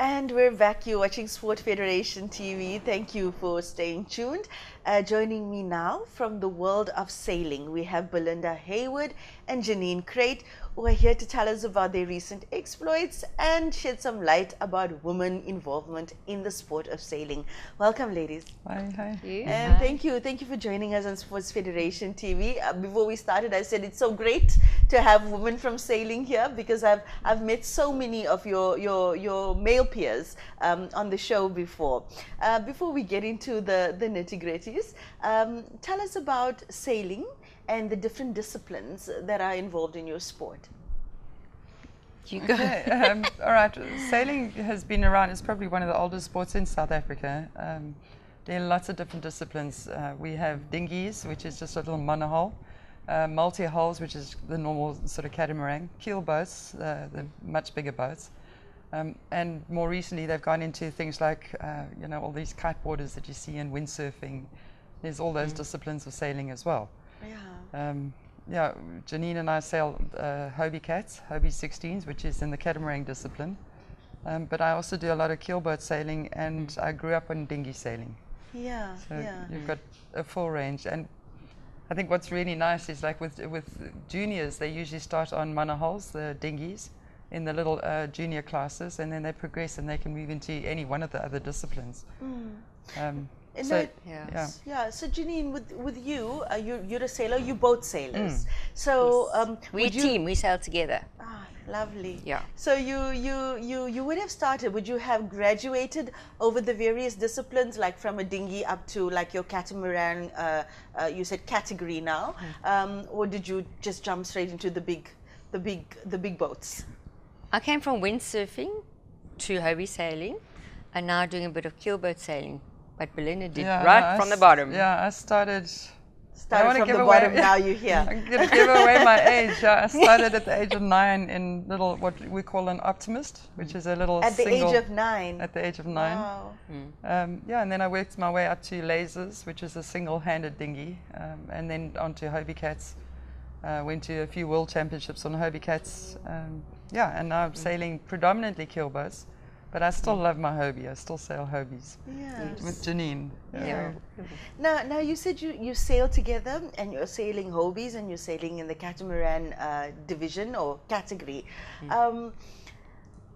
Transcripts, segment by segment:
And we're back. You're watching Sport Federation TV. Thank you for staying tuned. Joining me now from the world of sailing, we have Belinda Hayward and Janine Kruyt, who are here to tell us about their recent exploits and shed some light about women involvement in the sport of sailing. Welcome, ladies. Hi. Thank you. And thank you for joining us on Sports Federation TV. Before we started, I said it's so great to have women from sailing here because I've met so many of your male peers on the show before. Before we get into the nitty-gritties, tell us about sailing and the different disciplines that are involved in your sport. You go. Okay, all right. Sailing has been around. It's probably one of the oldest sports in South Africa. There are lots of different disciplines. We have dinghies, which is just a little monohull, multi-hulls, which is the normal sort of catamaran, keel boats, the much bigger boats. And more recently, they've gone into things like, all these kiteboarders that you see in windsurfing. There's all those disciplines of sailing as well. Yeah. Janine and I sail Hobie Cats, Hobie 16s, which is in the catamaran discipline. But I also do a lot of keelboat sailing, and I grew up on dinghy sailing. Yeah. So you've got a full range. And I think what's really nice is like with juniors, they usually start on monohulls, the dinghies, in the little junior classes, and then they progress and they can move into any one of the other disciplines. So Janine, with you, you're a sailor. You both sailors. So yes. We team. We sail together. Ah, lovely. Yeah. So you would have started. Would you have graduated over the various disciplines, like from a dinghy up to like your catamaran? You said category now, or did you just jump straight into the big boats? I came from windsurfing to Hobie sailing, and now doing a bit of keelboat sailing. But Belinda did from the bottom. Yeah, I started From the bottom, now you're here. I'm going to give away my age. I started at the age of 9 in little, what we call an optimist, which is a little At the age of 9? At the age of 9. Wow. And then I worked my way up to lasers, which is a single-handed dinghy, and then onto Hobie Cats. Went to a few world championships on Hobie Cats. And now I'm sailing predominantly keelboats. But I still love my Hobie. I still sail Hobies with Janine. Yeah. Now you said you sail together, and you're sailing Hobies, and you're sailing in the catamaran division or category.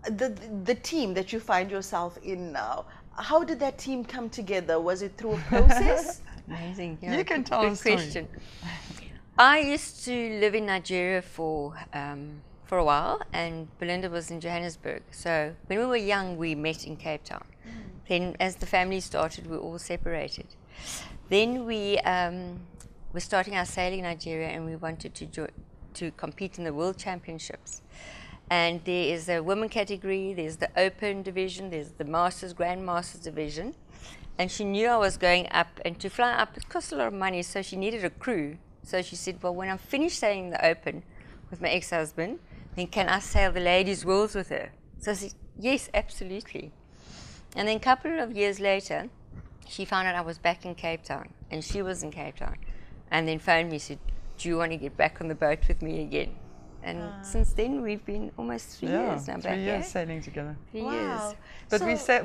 The team that you find yourself in now, how did that team come together? Was it through a process? Amazing. Yeah, you can tell a story. Question. I used to live in Nigeria for a while, and Belinda was in Johannesburg. So when we were young, we met in Cape Town. Then as the family started, we all separated. Then we were starting our sailing in Nigeria, and we wanted to compete in the World Championships. And there is a women category, there's the open division, there's the Masters, Grand Masters division. And she knew I was going up, and to fly up, it cost a lot of money, so she needed a crew. So she said, well, when I'm finished sailing the open with my ex-husband, then can I sail the ladies' worlds with her? So I said, yes, absolutely. And then a couple of years later, she found out I was back in Cape Town, and she was in Cape Town. And then phoned me and said, do you want to get back on the boat with me again? And since then, we've been almost 3 years now back 3 years sailing together. 3 years. But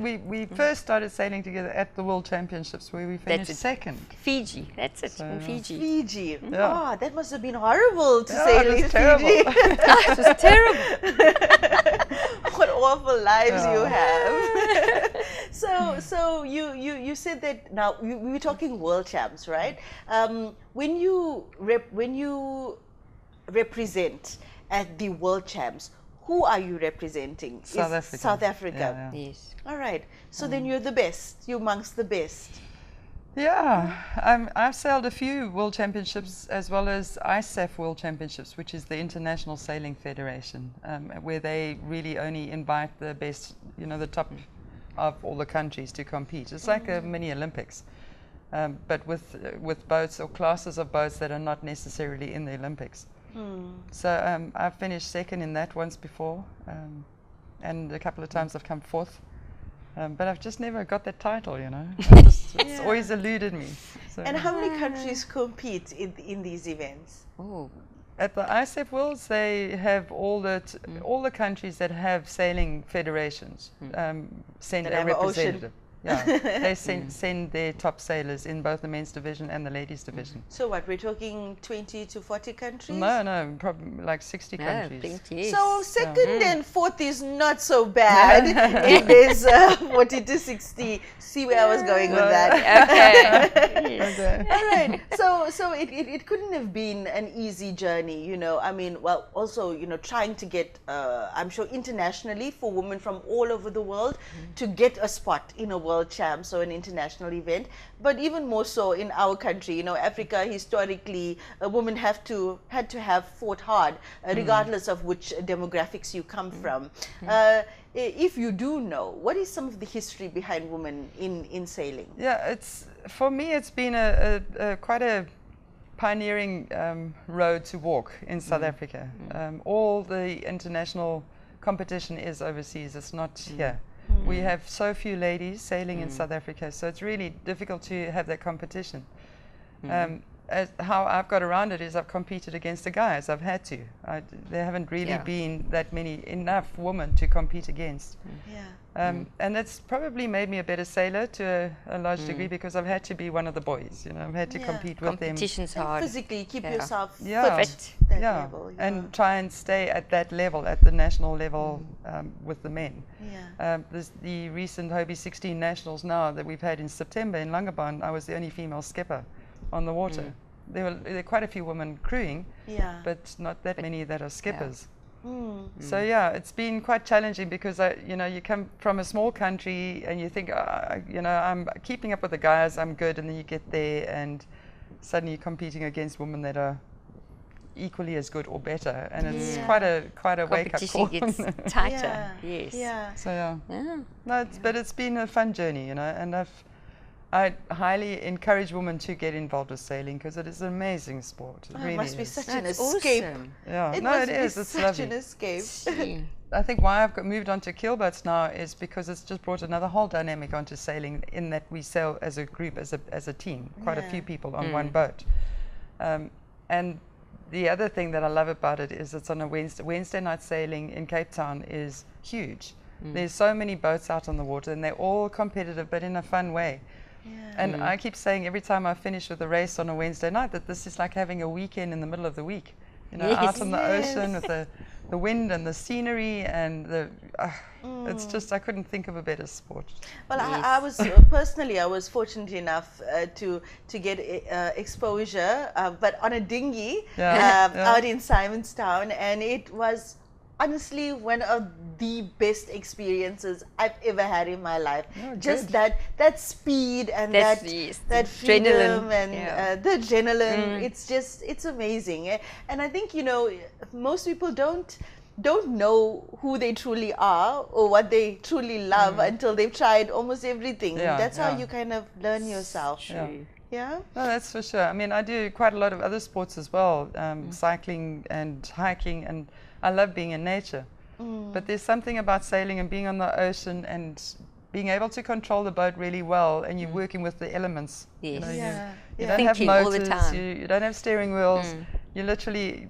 we first started sailing together at the World Championships, where we finished second. Fiji, that's it, in Fiji. Fiji. Yeah. Oh, that must have been horrible to sail in Fiji. Terrible. It was terrible. What awful lives you have. So you said that now we were talking world champs, right? When you represent at the world champs, who are you representing? South Africa. South Africa. Yeah. Yes. All right. So then you're the best. You're amongst the best. Yeah, I've sailed a few world championships as well as ISAF World Championships, which is the International Sailing Federation, where they really only invite the best, the top of all the countries to compete. It's like a mini Olympics, but with boats or classes of boats that are not necessarily in the Olympics. So I've finished second in that once before, and a couple of times I've come fourth. But I've just never got that title, It's always eluded me. So. And how many countries compete in these events? Oh, At the ISEF Worlds, they have all the countries that have sailing federations send That a have an ocean. representative. Yeah, they send their top sailors in both the men's division and the ladies division. So what, we're talking 20 to 40 countries? No, probably like 60 No, countries. plenty. So second and fourth is not so bad if there's 40 to 60. See where I was going with that. Okay. Yes. Okay. All right. So it couldn't have been an easy journey, you know. I mean, well, also, you know, trying to get, I'm sure internationally for women from all over the world to get a spot in a world champs or an international event, but even more so in our country, you know, Africa, historically, a woman had to have fought hard, regardless of which demographics you come from. If you do know, what is some of the history behind women in sailing? Yeah, for me, it's been a quite a pioneering road to walk in South Africa. All the international competition is overseas, it's not here. We have so few ladies sailing in South Africa, so it's really difficult to have that competition. How I've got around it is I've competed against the guys. I've had to. There haven't really been that enough women to compete against. And that's probably made me a better sailor to a large degree, because I've had to be one of the boys. You know, I've had to compete with them. Competition's And hard. physically keep yourself Yeah. fit that level. And try and stay at that level, at the national level, with the men. There's the recent Hobie 16 nationals now that we've had in September in Langebaan. I was the only female skipper on the water. There are quite a few women crewing, but not that many that are skippers. So yeah, it's been quite challenging, because you know, you come from a small country and you think, you know, I'm keeping up with the guys, I'm good, and then you get there and suddenly you're competing against women that are equally as good or better, and it's quite a wake up call. Competition gets tighter. Yes. So no, but it's been a fun journey, you know, and I highly encourage women to get involved with sailing, because it is an amazing sport. It really it must be is. such an That's escape. awesome. Yeah, It no, must it be is. It's such lovely. an escape. I think why I've moved on to keelboats now is because it's just brought another whole dynamic onto sailing, in that we sail as a group, as a team, quite a few people on one boat. And the other thing that I love about it is it's on a Wednesday night sailing in Cape Town is huge. There's so many boats out on the water, and they're all competitive, but in a fun way. And I keep saying every time I finish with a race on a Wednesday night that this is like having a weekend in the middle of the week. You know, out on the ocean with the wind and the scenery, and it's just, I couldn't think of a better sport. Well, I was personally, I was fortunate enough to get exposure, but on a dinghy out in Simonstown, and it was honestly one of the best experiences I've ever had in my life. Just that speed and that freedom and the adrenaline. It's amazing. And I think, you know, most people don't know who they truly are or what they truly love until they've tried almost everything. That's how you kind of learn yourself. Yeah? No, that's for sure. I mean, I do quite a lot of other sports as well, cycling and hiking, and I love being in nature. But there's something about sailing and being on the ocean and being able to control the boat really well, and you're working with the elements. You know, you don't have motors, you don't have steering wheels, you literally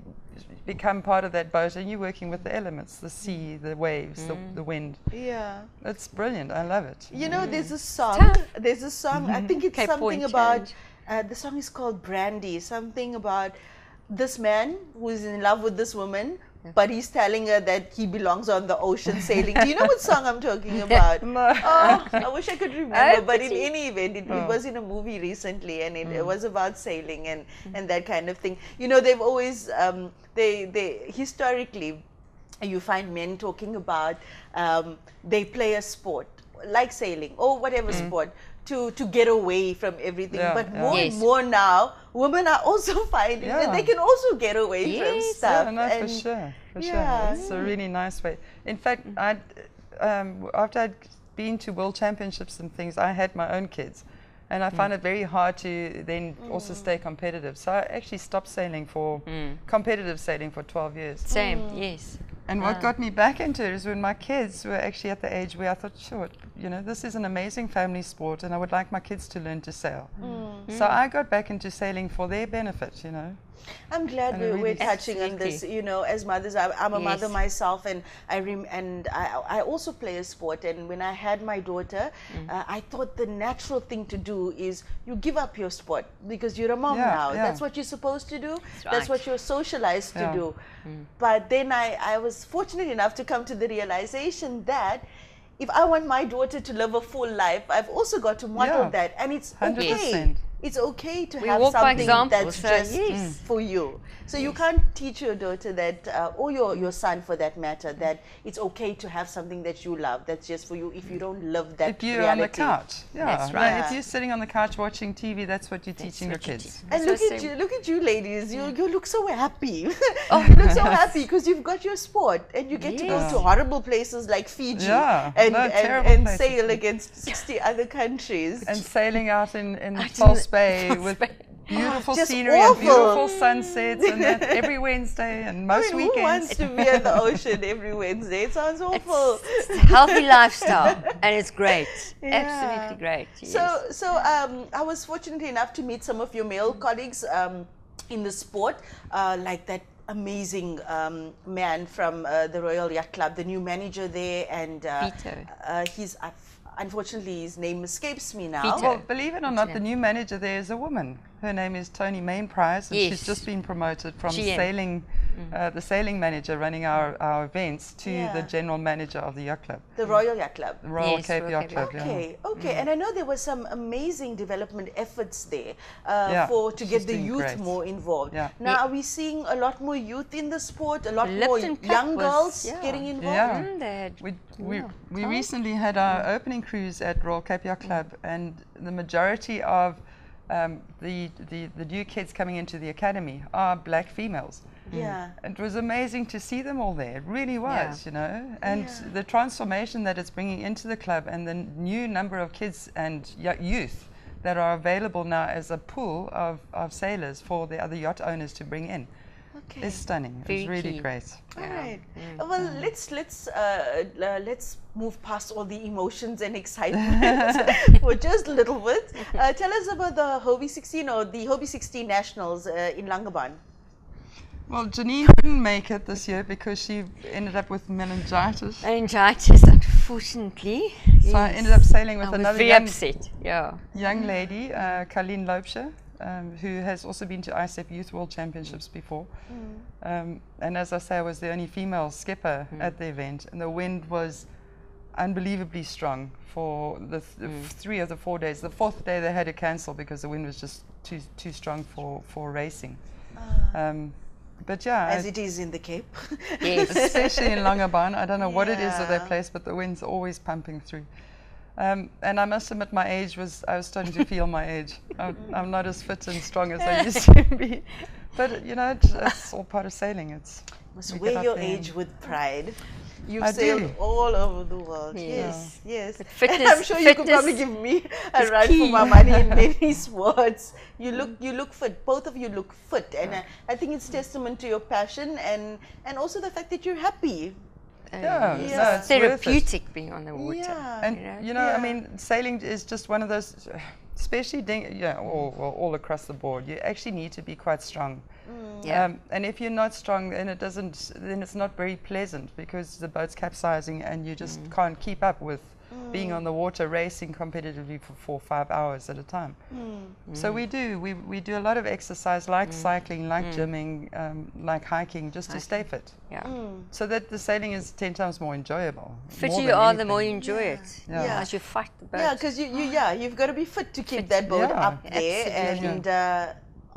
become part of that boat, and you're working with the elements, the sea, the waves, the wind. It's brilliant. I love it. You know, there's a song, I think it's something about, the song is called Brandy, something about this man who is in love with this woman, but he's telling her that he belongs on the ocean sailing. Do you know what song I'm talking about? No. Oh, I wish I could remember, but in any event, it was in a movie recently, and it was about sailing and that kind of thing. You know, they've always, they historically, you find men talking about, they play a sport, like sailing or whatever sport, to get away from everything. But more and more now, women are also finding that they can also get away from stuff. Yeah, no, for sure. It's a really nice way. In fact, after I'd been to world championships and things, I had my own kids. And I found it very hard to then also stay competitive. So I actually stopped sailing for competitive sailing for 12 years. Same, yes. And what got me back into it is when my kids were actually at the age where I thought, sure, you know, this is an amazing family sport, and I would like my kids to learn to sail. So I got back into sailing for their benefit, you know. I'm glad And it we're really touching on this. Absolutely. You know, as mothers, I'm a mother Yes. myself, and I also play a sport. And when I had my daughter, I thought the natural thing to do is you give up your sport because you're a mom Yeah, now. yeah. That's what you're supposed to do. That's right. what you're socialized to Yeah. do. But then I was fortunate enough to come to the realization that if I want my daughter to live a full life, I've also got to model Yeah. that, and it's 100%. okay. It's okay to We have walk by something example, that's so just yes. for you. So you can't teach your daughter that, or your son for that matter, that it's okay to have something that you love, that's just for you if you don't live that If you're reality. on the couch, yeah. That's No, right. if you're sitting on the couch watching TV, that's what you're teaching your what you kids. teach. And That's look what at I you, look at you ladies. You look so happy. Oh, you look so happy because you've got your sport and you get to go Yes. to horrible places like Fiji Yeah, and, no, terrible and places. sail against 60 other countries. And sailing out in Out in False the- Bay False with Bay. beautiful Just scenery awful. and beautiful sunsets and that every Wednesday and most I mean, who wants weekends. to be at the ocean every Wednesday? It sounds awful. It's a healthy lifestyle, and it's great. Yeah. Absolutely great. Yes. So I was fortunate enough to meet some of your male colleagues in the sport, like that amazing man from the Royal Yacht Club, the new manager there, and Vito. unfortunately his name escapes me now. Vito. Well, believe it or not, the new manager there is a woman. Her name is Tony Mainprize, and Yes. she's just been promoted from GM. sailing, the sailing manager running our events to Yeah. the general manager of the yacht club, The Royal Yacht Club. the Royal Yes, Cape Royal Yacht Cape Club. Yacht Yeah. Okay, okay, and I know there were some amazing development efforts there Yeah, to she's get the doing youth great. more involved. Yeah. Now, Yeah. are we seeing a lot more youth in the sport? A lot The more Lipton Cup young was- girls yeah. getting involved? Yeah. They had- We recently had our opening cruise at Royal Cape Yacht Club, and the majority of the new kids coming into the academy are black females. Yeah. It was amazing to see them all there. It really was, you know. And Yeah. the transformation that it's bringing into the club and the new number of kids and youth that are available now as a pool of sailors for the other yacht owners to bring in Okay. is stunning. Very It's really key. great. All Yeah. right. Well, let's move past all the emotions and excitement for just a little bit. Tell us about the Hobie 16 or the Hobie 16 Nationals in Langebaan. Well, Janine couldn't make it this year because she ended up with meningitis. Meningitis, unfortunately. So I ended up sailing with I was another very young, upset. Yeah. young lady, Colleen Loubser, who has also been to ISEP Youth World Championships before. And as I say, I was the only female skipper at the event, and the wind was unbelievably strong for the 3 of the 4 days. The 4th day they had to cancel because the wind was just too strong for racing. But yeah, As it is in the Cape. Yes. especially in Langebaan, I don't know what it is of that Yeah. place, but the wind's always pumping through. And I must admit, I was starting to feel my age. I'm not as fit and strong as I used to be. But you know, it's all part of sailing. Must you get wear up your there age and- with pride. You've I sailed do. all over the world. Yes. Yes, yes. fitness- And I'm sure you could fitness probably give me a is run for key. my money in many sports. You look fit. Both of you look fit, and I think it's testament to your passion and also the fact that you're happy. Yeah, Yeah. no, it's worth it. Therapeutic being on the water. Yeah. And you know? I Yeah. mean, sailing is just one of those, especially all across the board. You actually need to be quite strong. Yeah. And if you're not strong, then it's not very pleasant because the boat's capsizing and you just can't keep up with being on the water racing competitively for 4 or 5 hours at a time. So we do a lot of exercise like cycling, like gymming, like hiking, just to stay fit. Yeah. So that the sailing is 10 times more enjoyable. Fitter more you than are, the more you anything. enjoy Yeah. it. Yeah. As you fight the boat. Yeah, because you've got to be fit to keep that boat Yeah. up there Absolutely.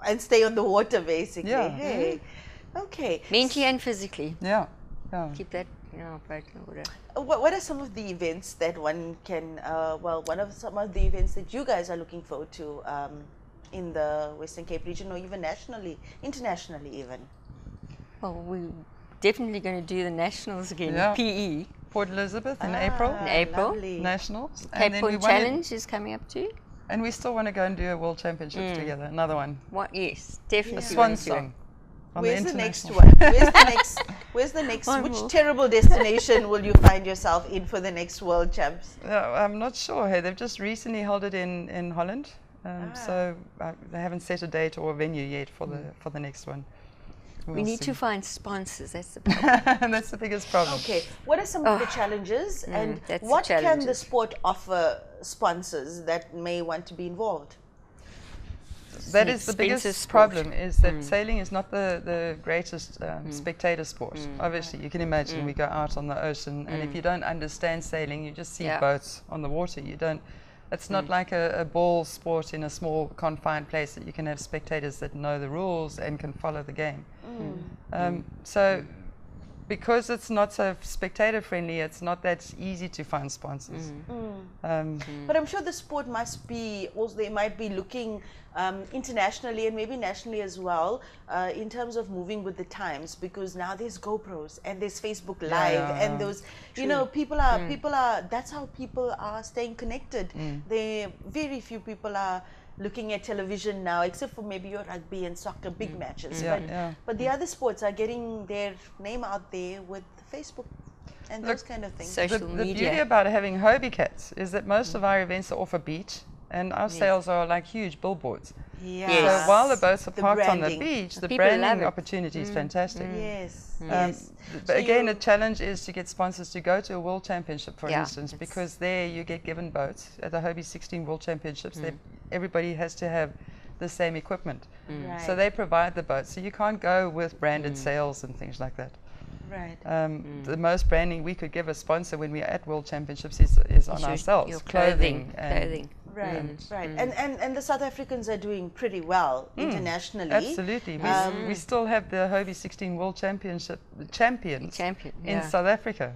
and stay on the water basically. Yeah. Hey. Okay. Mentally and physically. Yeah. Yeah. Keep that boat in order. What are some of the events that one can? Some of the events that you guys are looking forward to in the Western Cape region, or even nationally, internationally, even. Well, we're definitely going to do the nationals again. Yeah. PE. Port Elizabeth in April, In April. Lovely. nationals, Cape we Point wanna- Challenge is coming up too. and we still want to go and do a world championships together. Another one, What? Yes, definitely. a wanna swan do song. on Where's the next international- one? Where's the next? One Which more. terrible destination will you find yourself in for the next World Champs? I'm not sure. Hey, they've just recently held it in Holland, So they haven't set a date or a venue yet for the next one. We need to find sponsors. That's the problem. And that's the biggest problem. Okay, what are some of the challenges, and that's the what can the challenges. sport offer sponsors that may want to be involved? That an is the expensive biggest sport. problem, is that sailing is not the greatest spectator sport. Obviously, you can imagine we go out on the ocean, and if you don't understand sailing, you just see boats on the water. You don't. It's not like a ball sport in a small confined place that you can have spectators that know the rules and can follow the game. So because it's not so spectator friendly, it's not that easy to find sponsors. But I'm sure the sport must be, also they might be looking internationally and maybe nationally as well, in terms of moving with the times, because now there's GoPros and there's Facebook Live and those, you know, people are, that's how people are staying connected. Very few people are looking at television now, except for maybe your rugby and soccer big matches. But the other sports are getting their name out there with Facebook and those kind of things. Social The media. beauty about having Hobie Cats is that most of our events are off a beach, and our sails are like huge billboards. Yes. So while the boats are The parked on the branding. beach, the People love branding it. opportunity is fantastic. Yes. But So again, you- the challenge is to get sponsors to go to a World Championship, for Yeah, instance, it's- because there you get given boats. At the Hobie 16 World Championships, everybody has to have the same equipment. Right. So they provide the boats. So you can't go with branded sails and things like that. Right. The most branding we could give a sponsor when we're at World Championships is on ourselves, Your clothing. clothing. Right, right. And the South Africans are doing pretty well internationally. Absolutely. We still have the Hobie 16 World Championship champions in South Africa.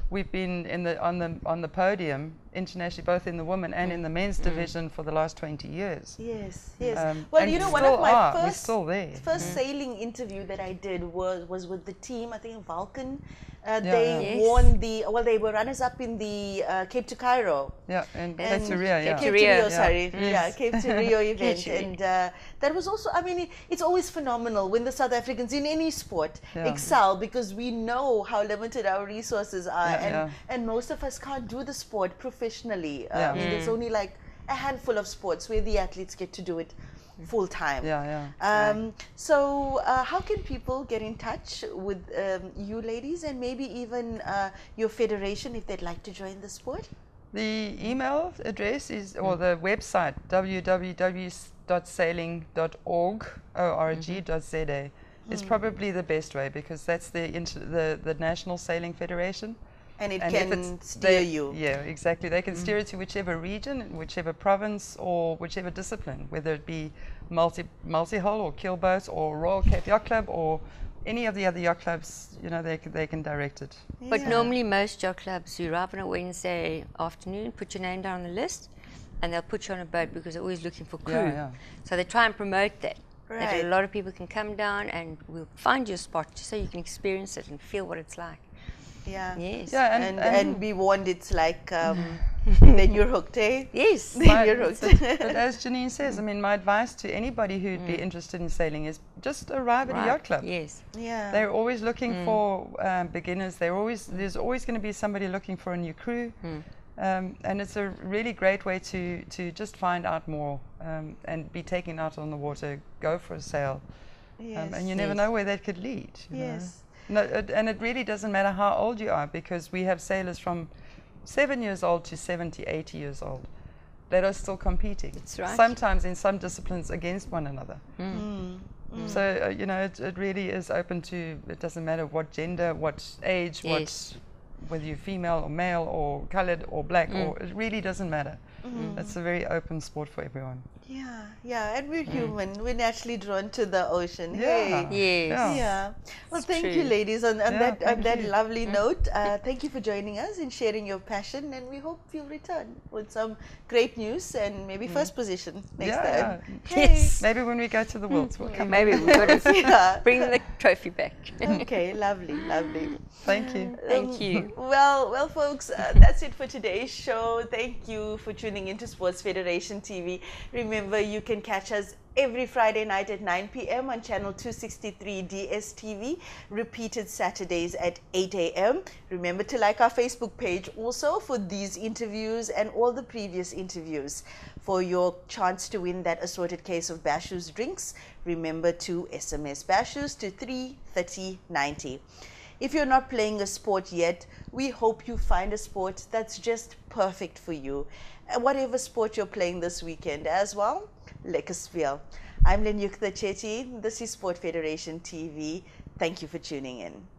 We've been on the podium internationally, both in the women and in the men's division for the last 20 years. Yes, yes. Well, you we know, one of still my are. We're first still there. sailing interview that I did was with the team, I think Vulcan. Yeah, They yeah. won they were runners up in the Cape to Cairo. Yeah, and And Cape to Rio, yeah. Cape to Rio, Rio, sorry. Yes. Yeah, Cape to Rio event. to Rio. And that was also, I mean, it's always phenomenal when the South Africans in any sport Yeah. excel, because we know how limited our resources are. Yeah, And most of us can't do the sport professionally. Yeah. I mean, there's only like a handful of sports where the athletes get to do it full time. Yeah, yeah. So how can people get in touch with you ladies, and maybe even your federation if they'd like to join the sport? The email address is, or the website, www.sailing.org.za is probably the best way, because that's the National Sailing Federation. And it And if can it's- steer you. Yeah, exactly. They can steer it to whichever region, whichever province, or whichever discipline, whether it be multi-hull or keelboat or Royal Cape Yacht Club or any of the other yacht clubs. You know, they can direct it. But Yeah. normally most yacht clubs, you arrive on a Wednesday afternoon, put your name down on the list, and they'll put you on a boat because they're always looking for crew. Yeah, yeah. So they try and promote that. That Right. a lot of people can come down and we'll find you a spot just so you can experience it and feel what it's like. Yeah. Yes. Yeah, And be warned, it's like then you're hooked, eh? Yes. Then you're hooked. But as Janine says, I mean, my advice to anybody who'd be interested in sailing is just arrive at a yacht club. Yes. Yeah. They're always looking for beginners. There's always going to be somebody looking for a new crew, and it's a really great way to just find out more and be taken out on the water, go for a sail, Yes. and you never know where that could lead. You know. Yes. No, and it really doesn't matter how old you are, because we have sailors from 7 years old to 70, 80 years old that are still competing. That's right. Sometimes in some disciplines against one another. So, you know, it really is open to, it doesn't matter what gender, what age, Yes. whether you're female or male or colored or black, or it really doesn't matter. It's a very open sport for everyone. Yeah, yeah, and we're human. We're naturally drawn to the ocean. Yeah. Hey. Yes. Yeah. Yeah. Well, It's thank you, true. ladies, on Yeah, thank that you. lovely note. Thank you for joining us and sharing your passion, and we hope you'll return with some great news and maybe first position next Yeah, time. yeah. Hey. Yes. Maybe when we go to the Worlds, we'll come. Maybe we've got to Yeah. bring the trophy back. Okay, lovely, lovely. Thank you. Thank you. Well, folks, that's it for today's show. Thank you for tuning into Sports Federation TV. Remember, Remember, you can catch us every Friday night at 9 p.m. on channel 263 DSTV, repeated Saturdays at 8 a.m. Remember to like our Facebook page also for these interviews and all the previous interviews. For your chance to win that assorted case of Bashu's drinks, remember to SMS Bashu's to 33090. If you're not playing a sport yet, we hope you find a sport that's just perfect for you. And whatever sport you're playing this weekend as well, lekker speel. I'm Lenyukta Chetty. This is Sport Federation TV. Thank you for tuning in.